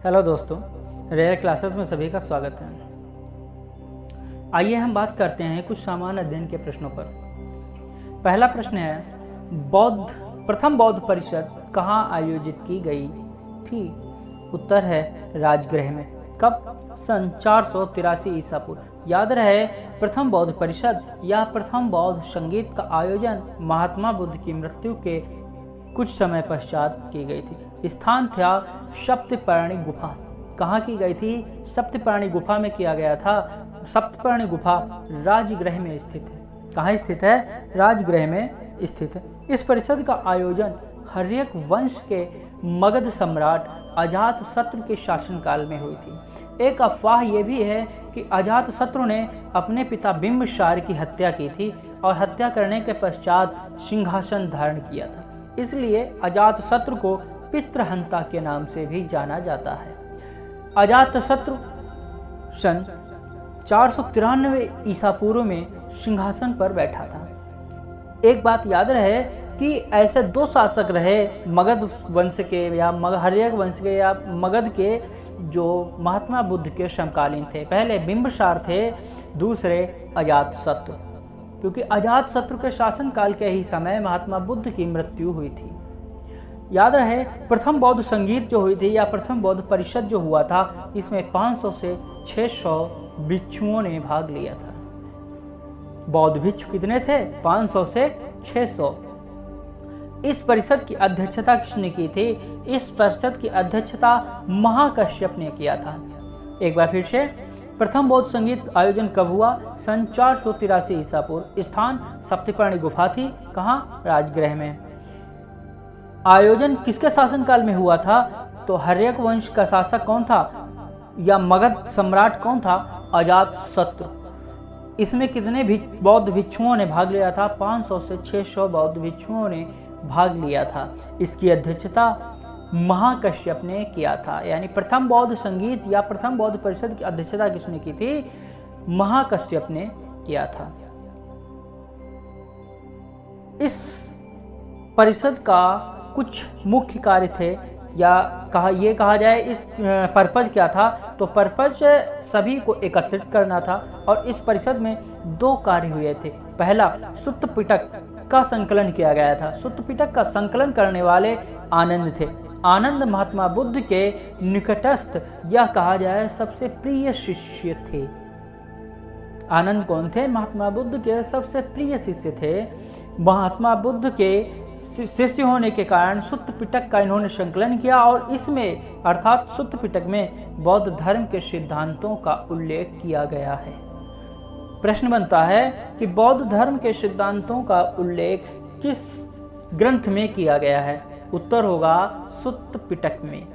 Hello दोस्तों, rare classes में सभी का स्वागत है। आइए हम बात करते हैं कुछ सामान्य अध्ययन के प्रश्नों पर। पहला प्रश्न है, प्रथम बौद्ध परिषद कहाँ आयोजित की गई थी? उत्तर है राजगृह में। कब? सन 483 ईसा पूर्व। याद रहे, प्रथम बौद्ध परिषद या प्रथम बौद्ध संगीत का आयोजन महात्मा बुद्ध की मृत्यु के कुछ समय पश्चात की गई थी। स्थान था सप्तपर्णी गुफा। कहाँ की गई थी? सप्तपर्णी गुफा में किया गया था। सप्तपर्णी गुफा राजगृह में स्थित है। कहाँ स्थित है? राजगृह में स्थित है। इस परिषद का आयोजन हर्यक वंश के मगध सम्राट अजातशत्रु के शासनकाल में हुई थी। एक अफवाह यह भी है कि अजातशत्रु ने अपने पिता बिंबिसार की हत्या की थी और हत्या करने के पश्चात सिंहासन धारण किया था। इसलिए अजातशत्रु को पितृहंता के नाम से भी जाना जाता है। अजातशत्रु सन 493 ईसा पूर्व में सिंहासन पर बैठा था। एक बात याद रहे कि ऐसे दो शासक रहे मगध वंश के या हर्यक वंश के या मगध के, जो महात्मा बुद्ध के समकालीन थे। पहले बिंबिसार थे, दूसरे अजातशत्रु। क्योंकि अजातशत्रु के शासनकाल के ही समय महात्मा बुद्ध की मृत्यु हुई थी। याद रहे, प्रथम बौद्ध संगीत जो हुई थी या प्रथम बौद्ध परिषद जो हुआ था, इसमें 500 से 600 भिक्षुओं ने भाग लिया था। बौद्ध भिक्षु कितने थे? 500 से 600। इस परिषद की अध्यक्षता किसने की थी? इस परिषद की अध्यक्षता महाकश्यप ने किया था। एक बार फिर से, प्रथम बौद्ध संगीत आयोजन कब हुआ? सन 483 ईसा पूर्व। स्थान सप्तपर्णी गुफा थी। कहाँ? राजगृह में। आयोजन किसके शासनकाल में हुआ था? तो हर्यक वंश का शासक कौन था या मगध सम्राट कौन था? अजातशत्रु। इसमें कितने बौद्ध भिक्षुओं ने भाग लिया था? 500 से 600 बौद्ध भिक्षुओं ने भाग लिया था। इसकी अध्यक्षता महाकश्यप ने किया था। यानी प्रथम बौद्ध संगीत या प्रथम बौद्ध परिषद की अध्यक्षता किसने की थी? महाकश्यप ने किया था। इस परिषद का कुछ मुख्य कार्य थे, या कहा जाए इस पर्पज क्या था? तो पर्पज सभी को एकत्रित करना था। और इस परिषद में दो कार्य हुए थे। पहला, सुत्त पिटक का संकलन किया गया था। सुत्त पिटक का संकलन करने वाले आनंद थे। आनंद महात्मा बुद्ध के निकटस्थ या कहा जाए सबसे प्रिय शिष्य थे। आनंद कौन थे? महात्मा बुद्ध के सबसे प्रिय शिष्य थे। महात्मा बुद्ध के शिष्य होने के कारण सुत्त पिटक का इन्होंने संकलन किया और इसमें अर्थात सुत्त पिटक में बौद्ध धर्म के सिद्धांतों का उल्लेख किया गया है। प्रश्न बनता है कि बौद्ध धर्म के सिद्धांतों का उल्लेख किस ग्रंथ में किया गया है? उत्तर होगा सुत्त पिटक में।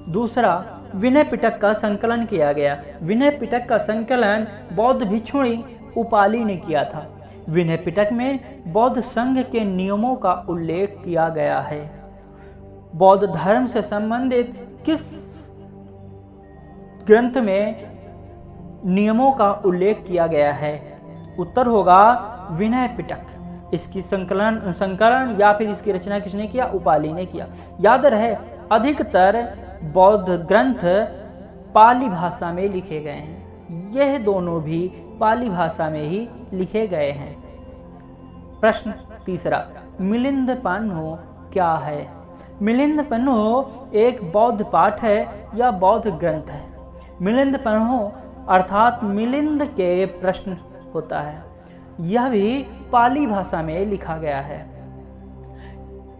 दूसरा, विनय पिटक का संकलन किया गया। विनय पिटक का संकलन बौद्ध भिक्षुणी उपाली ने किया था। विनय पिटक में बौद्ध संघ के नियमों का उल्लेख किया गया है। बौद्ध धर्म से संबंधित किस ग्रंथ में नियमों का उल्लेख किया गया है? उत्तर होगा विनय पिटक। इसकी संकलन या फिर इसकी रचना किसने किया? उपाली ने किया। याद रहे, अधिकतर बौद्ध ग्रंथ पाली भाषा में लिखे गए हैं। यह दोनों भी पाली भाषा में ही लिखे गए हैं। प्रश्न तीसरा, मिलिंद पन्हो क्या है? मिलिंद पन्हो एक बौद्ध पाठ है या बौद्ध ग्रंथ है। मिलिंद पन्हो अर्थात मिलिंद के प्रश्न होता है। यह भी पाली भाषा में लिखा गया है।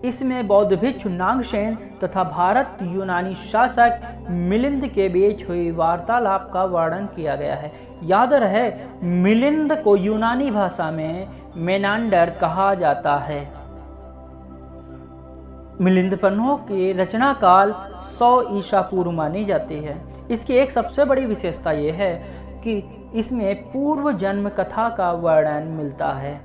इसमें बौद्ध भिक्षु नागसेन तथा भारत यूनानी शासक मिलिंद के बीच हुई वार्तालाप का वर्णन किया गया है। याद रहे, मिलिंद को यूनानी भाषा में मेनांडर कहा जाता है। मिलिंद पन्हो की रचना काल 100 ईसा पूर्व मानी जाती है। इसकी एक सबसे बड़ी विशेषता यह है कि इसमें पूर्व जन्म कथा का वर्णन मिलता है।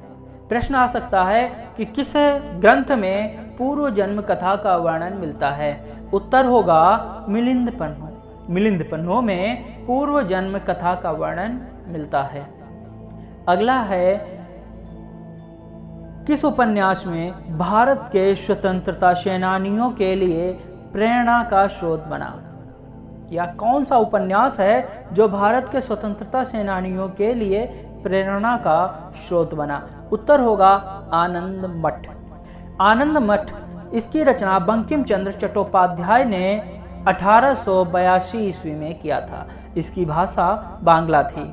प्रश्न आ सकता है कि किस ग्रंथ में पूर्व जन्म कथा का वर्णन मिलता है? उत्तर होगा मिलिंद पन्हो। मिलिंद पन्हो में पूर्व जन्म कथा का वर्णन मिलता है। अगला है, किस उपन्यास में भारत के स्वतंत्रता सेनानियों के लिए प्रेरणा का स्रोत बना? या कौन सा उपन्यास है जो भारत के स्वतंत्रता सेनानियों के लिए प्रेरणा का स्रोत बना? उत्तर होगा आनंद मठ। आनंद मठ, इसकी रचना बंकिम चंद्र चट्टोपाध्याय ने 1882 ईस्वी में किया था। इसकी भाषा बांग्ला थी।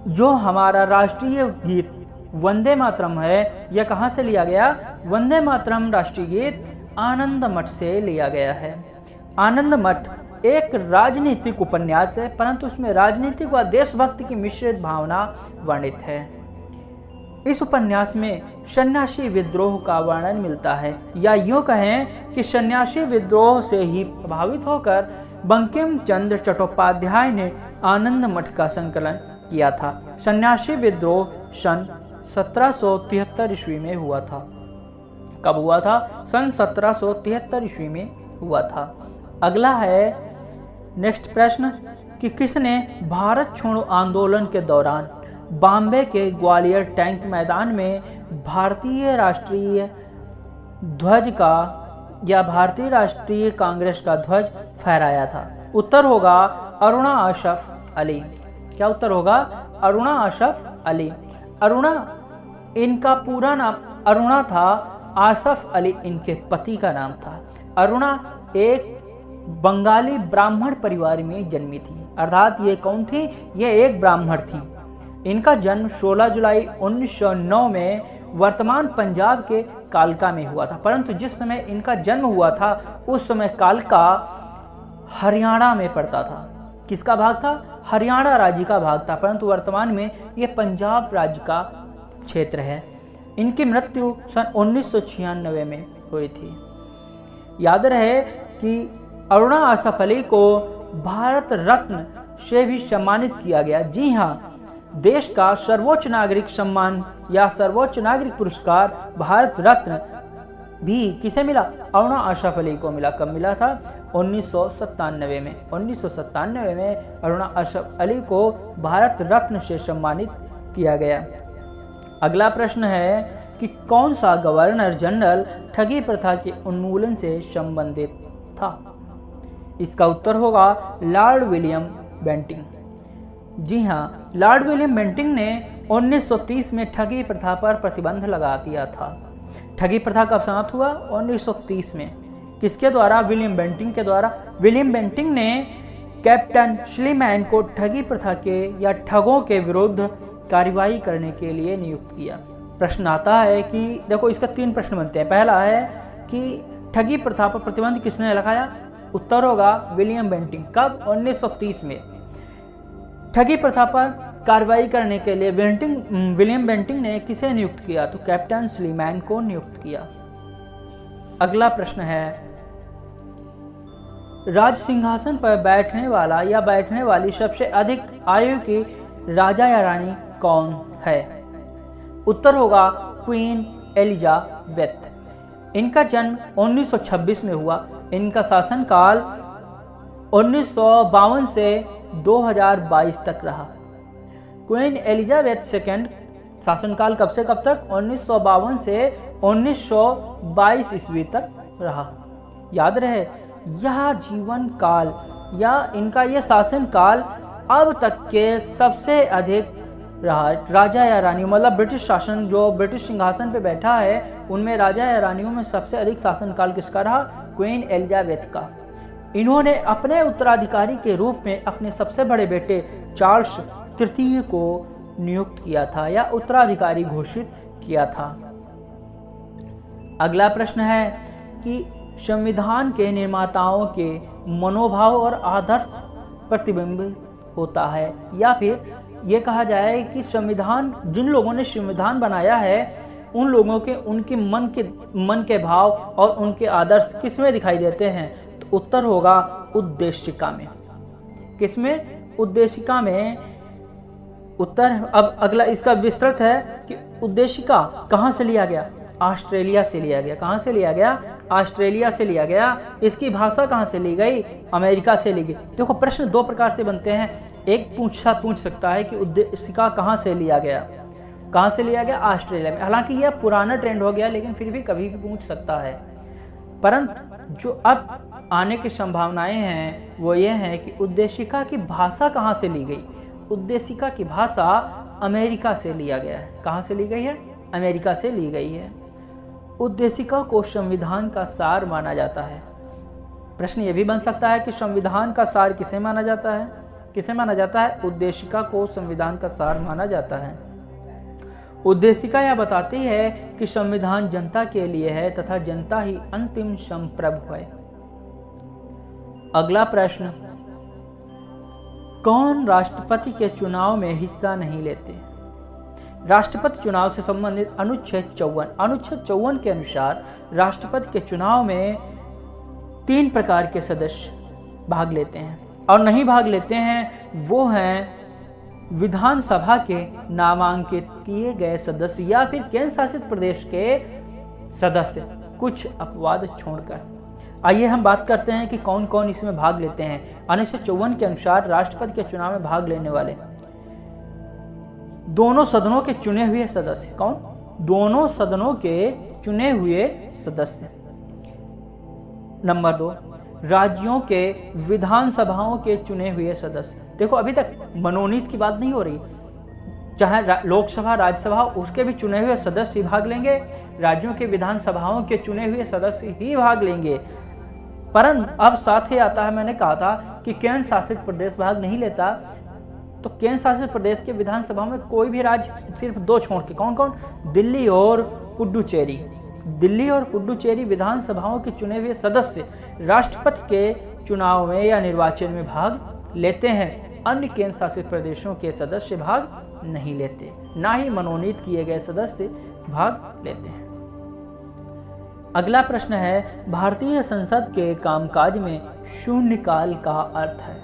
जो हमारा राष्ट्रीय गीत वंदे मातरम है, यह कहाँ से लिया गया? वंदे मातरम राष्ट्रीय गीत आनंद मठ से लिया गया है। आनंद मठ एक राजनीतिक उपन्यास है, परंतु उसमें राजनीतिक व देशभक्ति की मिश्रित भावना वर्णित है। इस उपन्यास में सन्यासी विद्रोह का वर्णन मिलता है, या यूं कहें कि सन्यासी विद्रोह से ही प्रभावित होकर बंकिम चंद्र चट्टोपाध्याय ने आनंद मठ का संकलन किया था। सन्यासी विद्रोह सन 1773 ईस्वी में हुआ था। कब हुआ था? सन 1773 ईस्वी में हुआ था। अगला है नेक्स्ट प्रश्न कि किसने भारत छोड़ो आंदोलन के दौरान बॉम्बे के ग्वालियर टैंक मैदान में भारतीय राष्ट्रीय ध्वज का या भारतीय राष्ट्रीय कांग्रेस का ध्वज फहराया था? उत्तर होगा अरुणा अशरफ अली। क्या उत्तर होगा? अरुणा अशरफ अली। अरुणा, इनका पूरा नाम अरुणा था, आसफ अली इनके पति का नाम था। अरुणा एक बंगाली ब्राह्मण परिवार में जन्मी थी, अर्थात ये कौन थी? ये एक ब्राह्मण थी। इनका जन्म 16 जुलाई 1909 में वर्तमान पंजाब के कालका में हुआ था, परंतु जिस समय इनका जन्म हुआ था उस समय कालका हरियाणा में पड़ता था। किसका भाग था? हरियाणा राज्य का भाग था, परंतु वर्तमान में यह पंजाब राज्य का क्षेत्र है। इनकी मृत्यु सन 1996 में हुई थी। याद रहे कि अरुणा आसफ अली को भारत रत्न से भी सम्मानित किया गया। जी हाँ, देश का सर्वोच्च नागरिक सम्मान या सर्वोच्च नागरिक पुरस्कार भारत रत्न भी किसे मिला? अरुणा आसफ अली को मिला। कब मिला था? 1997 में। 1997 में अरुणा आसफ अली को भारत रत्न से सम्मानित किया गया। अगला प्रश्न है कि कौन सा गवर्नर जनरल ठगी प्रथा के उन्मूलन से संबंधित था? इसका उत्तर होगा लॉर्ड विलियम बेंटिंक। जी हाँ, लॉर्ड विलियम बेंटिंक ने 1930 में ठगी प्रथा पर प्रतिबंध लगा दिया था। ठगी प्रथा कब समाप्त हुआ? 1930 में। किसके द्वारा? विलियम बेंटिंक के द्वारा। विलियम बेंटिंक ने कैप्टन स्लीमैन को ठगी प्रथा के या ठगों के विरुद्ध कार्रवाई करने के लिए नियुक्त किया। प्रश्न आता है कि देखो, इसका 3 प्रश्न बनते हैं। पहला है कि ठगी प्रथा पर प्रतिबंध किसने लगाया? उत्तर होगा विलियम बेंटिंक। कब? 1930 में। ठगी प्रथा पर कार्रवाई करने के लिए विलियम बेंटिंक ने किसे नियुक्त किया? तो कैप्टन स्लीमैन को नियुक्त किया। अगला प्रश्न है, राज सिंहासन पर बैठने वाला या बैठने वाली सबसे अधिक आयु की राजा या रानी कौन है? उत्तर होगा क्वीन एलिजाबेथ। इनका जन्म 1926 में हुआ। इनका शासनकाल 1952 से 2022 तक रहा। क्वीन एलिजाबेथ सेकेंड शासनकाल कब से कब तक? 1952 से 1922 ईस्वी तक रहा। याद रहे, यह जीवन काल या इनका यह शासन काल अब तक के सबसे अधिक रहा। राजा या रानी मतलब ब्रिटिश शासन, जो ब्रिटिश सिंहासन पे बैठा है उनमें राजा या रानियों में सबसे अधिक शासनकाल किसका रहा? क्वीन एलिजाबेथ का। इन्होंने अपने उत्तराधिकारी के रूप में अपने सबसे बड़े बेटे चार्ल्स तृतीय को नियुक्त किया था या उत्तराधिकारी घोषित किया था। अगला प्रश्न है कि संविधान के निर्माताओं के मनोभाव और आदर्श प्रतिबिंब होता है, या फिर ये कहा जाए कि संविधान, जिन लोगों ने संविधान बनाया है उन लोगों के उनके मन के भाव और उनके आदर्श किसमें दिखाई देते हैं? तो उत्तर होगा उद्देशिका में। किसमें? उद्देशिका में उत्तर। अब अगला इसका विस्तृत है कि उद्देशिका कहाँ से लिया गया? ऑस्ट्रेलिया से लिया गया। कहाँ से लिया गया? ऑस्ट्रेलिया से लिया गया। इसकी भाषा कहाँ से ली गई? अमेरिका से ली गई। देखो, प्रश्न 2 प्रकार से बनते हैं। एक पूछ सकता है कि उद्देशिका कहाँ से लिया गया? कहाँ से लिया गया? ऑस्ट्रेलिया में। हालांकि यह पुराना ट्रेंड हो गया, लेकिन फिर भी कभी भी पूछ सकता है। परंतु जो अब आने की संभावनाएं हैं वो ये हैं कि उद्देशिका की भाषा कहाँ से ली गई। उद्देशिका की भाषा अमेरिका से लिया गया है। कहाँ से ली गई है? अमेरिका से ली गई है। उद्देशिका को संविधान का सार माना जाता है। प्रश्न ये भी बन सकता है कि संविधान का सार किसे माना जाता है? किसे माना जाता है? उद्देशिका को संविधान का सार माना जाता है। उद्देशिका यह बताती है कि संविधान जनता के लिए है तथा जनता ही अंतिम संप्रभु है। अगला प्रश्न, कौन राष्ट्रपति के चुनाव में हिस्सा नहीं लेते? राष्ट्रपति चुनाव से संबंधित अनुच्छेद 54 के अनुसार राष्ट्रपति के चुनाव में 3 प्रकार के सदस्य भाग लेते हैं और नहीं भाग लेते हैं वो हैं विधानसभा के नामांकित किए गए सदस्य या फिर केंद्र शासित प्रदेश के सदस्य, कुछ अपवाद छोड़कर। आइए हम बात करते हैं कि कौन कौन इसमें भाग लेते हैं। अनुच्छेद 54 के अनुसार राष्ट्रपति के चुनाव में भाग लेने वाले दोनों सदनों के चुने हुए सदस्य। कौन? दोनों सदनों के चुने हुए सदस्य। नंबर 2, राज्यों के विधानसभाओं के चुने हुए सदस्य। देखो अभी तक मनोनीत की बात नहीं हो रही, चाहे लोकसभा राज्यसभा उसके भी चुने हुए सदस्य भाग लेंगे, राज्यों के विधानसभाओं के चुने हुए सदस्य ही भाग लेंगे। परंतु अब साथ ही आता है, मैंने कहा था कि केंद्र शासित प्रदेश भाग नहीं लेता, तो केंद्र शासित प्रदेश के विधानसभा में कोई भी राज्य सिर्फ 2 छोड़ के, कौन कौन? दिल्ली और पुडुचेरी। दिल्ली और पुडुचेरी विधानसभाओं के चुने हुए सदस्य राष्ट्रपति के चुनाव में या निर्वाचन में भाग लेते हैं। अन्य केंद्र शासित प्रदेशों के सदस्य भाग नहीं लेते, ना ही मनोनीत किए गए सदस्य भाग लेते हैं। अगला प्रश्न है, भारतीय संसद के कामकाज में शून्यकाल का अर्थ है।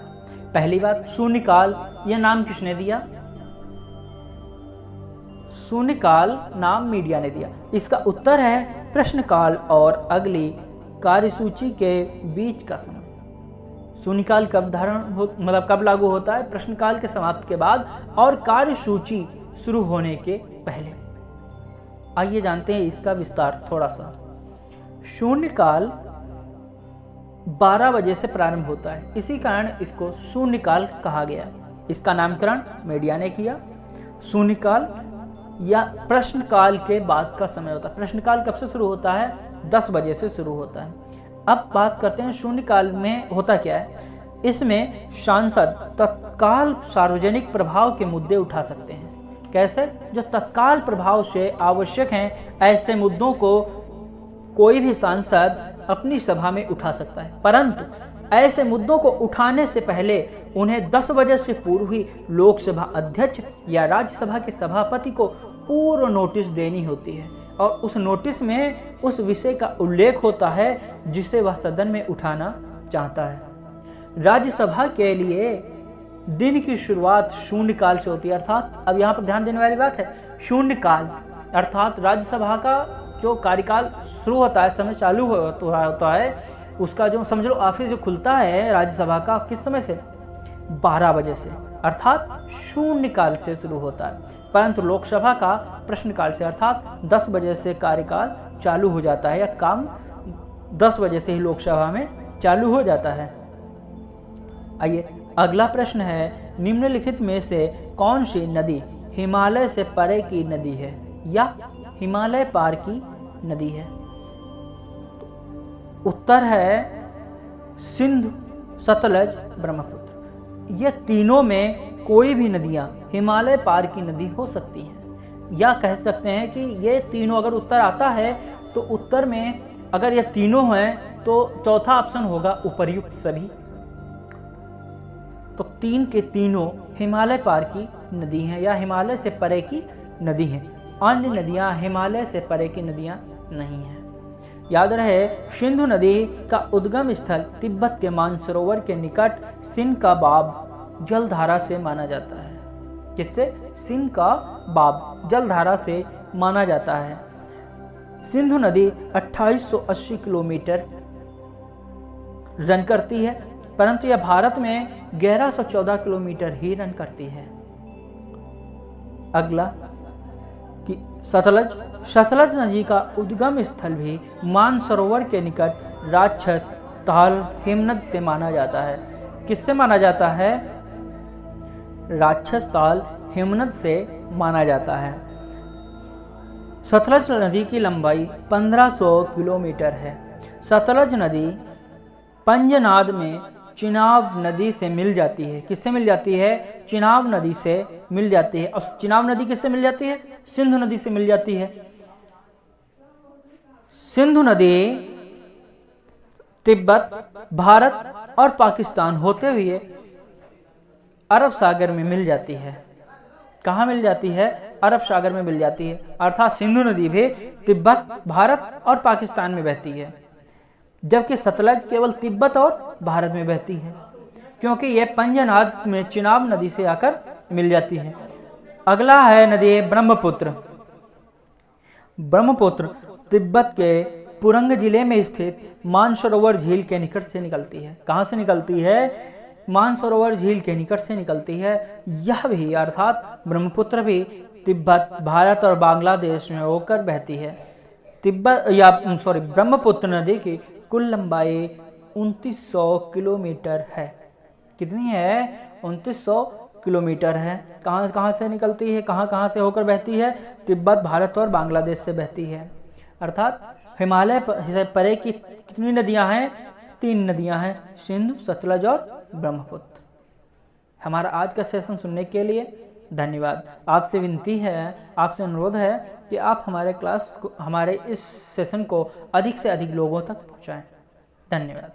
पहली बात, शून्यकाल यह नाम किसने दिया? शून्यकाल नाम मीडिया ने दिया। इसका उत्तर है प्रश्नकाल और अगली कार्यसूची के बीच का समय। शून्यकाल कब कब लागू होता है? प्रश्नकाल के समाप्ति के बाद और कार्यसूची शुरू होने के पहले। आइए जानते हैं इसका विस्तार थोड़ा सा। शून्यकाल 12 बजे से प्रारंभ होता है, इसी कारण इसको शून्यकाल कहा गया। इसका नामकरण मीडिया ने किया। शून्यकाल या प्रश्नकाल के बाद का समय होता है। प्रश्नकाल कब से शुरू होता है? 10 बजे से शुरू होता है। अब बात करते हैं शून्यकाल में होता क्या है। इसमें सांसद तत्काल सार्वजनिक प्रभाव के मुद्दे उठा सकते हैं। कैसे? जो तत्काल प्रभाव से आवश्यक हैं, ऐसे मुद्दों को कोई भी सांसद अपनी सभा में उठा सकता है। परंतु ऐसे मुद्दों को उठाने से पहले उन्हें 10 बजे से पूर्व ही लोकसभा अध्यक्ष या राज्यसभा के सभापति को पूर्व नोटिस देनी होती है और उस नोटिस में उस विषय का उल्लेख होता है जिसे वह सदन में उठाना चाहता है। राज्यसभा के लिए दिन की शुरुआत शून्यकाल से होती है। अर्थात अब यहाँ पर ध्यान देने वाली बात है, शून्यकाल अर्थात राज्यसभा का जो कार्यकाल शुरू होता है, समय चालू होता है, उसका जो समझ लो ऑफिस जो खुलता है राज्यसभा का, किस समय से? 12 बजे से, अर्थात शून्यकाल से शुरू होता है। परंतु लोकसभा का प्रश्नकाल से अर्थात 10 बजे से कार्यकाल चालू हो जाता है या काम 10 बजे से ही लोकसभा में चालू हो जाता है। आइए अगला प्रश्न है, निम्नलिखित में से कौन सी नदी हिमालय से परे की नदी है या हिमालय पार की नदी है? उत्तर है सिंधु, सतलज, ब्रह्मपुत्र। ये तीनों में कोई भी नदियां हिमालय पार की नदी हो सकती हैं, या कह सकते हैं कि ये तीनों अगर उत्तर आता है तो उत्तर में अगर ये तीनों हैं तो चौथा ऑप्शन होगा उपर्युक्त सभी। तो 3 के तीनों हिमालय पार की नदी हैं या हिमालय से परे की नदी हैं। अन्य नदियां हिमालय से परे की नदियां नहीं हैं। याद रहे, सिंधु नदी का उद्गम स्थल तिब्बत के मानसरोवर के निकट सिंध का बाब जलधारा से माना जाता है। किससे? सिंध का बाब जलधारा से माना जाता है। सिंधु नदी 2880 किलोमीटर रन करती है, परंतु यह भारत में 1114 किलोमीटर ही रन करती है। अगला कि सतलज नदी का उद्गम स्थल भी मानसरोवर के निकट राक्षस ताल हिमनद से माना जाता है। किससे माना जाता है? राक्षस ताल हिमनद से माना जाता है। सतलज नदी की लंबाई 1500 किलोमीटर है। सतलज नदी पंजनाद में चिनाब नदी से मिल जाती है। किससे मिल जाती है? चिनाब नदी से मिल जाती है। और चिनाब नदी किससे मिल जाती है? सिंधु नदी से मिल जाती है। सिंधु नदी तिब्बत, भारत और पाकिस्तान होते हुए अरब सागर में मिल जाती है। कहाँ मिल जाती है? अरब सागर में मिल जाती है। अर्थात सिंधु नदी भी तिब्बत, भारत और पाकिस्तान में बहती है, जबकि सतलज केवल तिब्बत और भारत में बहती है, क्योंकि यह पंजनाद में चिनाब नदी से आकर मिल जाती है। अगला है नदी ब्रह्मपुत्र। ब्रह्मपुत्र तिब्बत के पुरंग जिले में स्थित मानसरोवर झील के निकट से निकलती है। कहाँ से निकलती है? मानसरोवर झील के निकट से निकलती है। यह भी अर्थात ब्रह्मपुत्र भी तिब्बत, भारत और बांग्लादेश में होकर बहती है। ब्रह्मपुत्र नदी की कुल लंबाई 2900 किलोमीटर है। कितनी है? 2900 किलोमीटर है। कहाँ कहाँ से निकलती है? कहाँ कहाँ से होकर बहती है? तिब्बत, भारत और बांग्लादेश से बहती है। अर्थात हिमालय से परे की कितनी नदियां हैं? 3 नदियां हैं, सिंधु, सतलज और ब्रह्मपुत्र। हमारा आज का सेशन सुनने के लिए धन्यवाद। आपसे विनती है, आपसे अनुरोध है कि आप हमारे इस सेशन को अधिक से अधिक लोगों तक पहुंचाएं। धन्यवाद।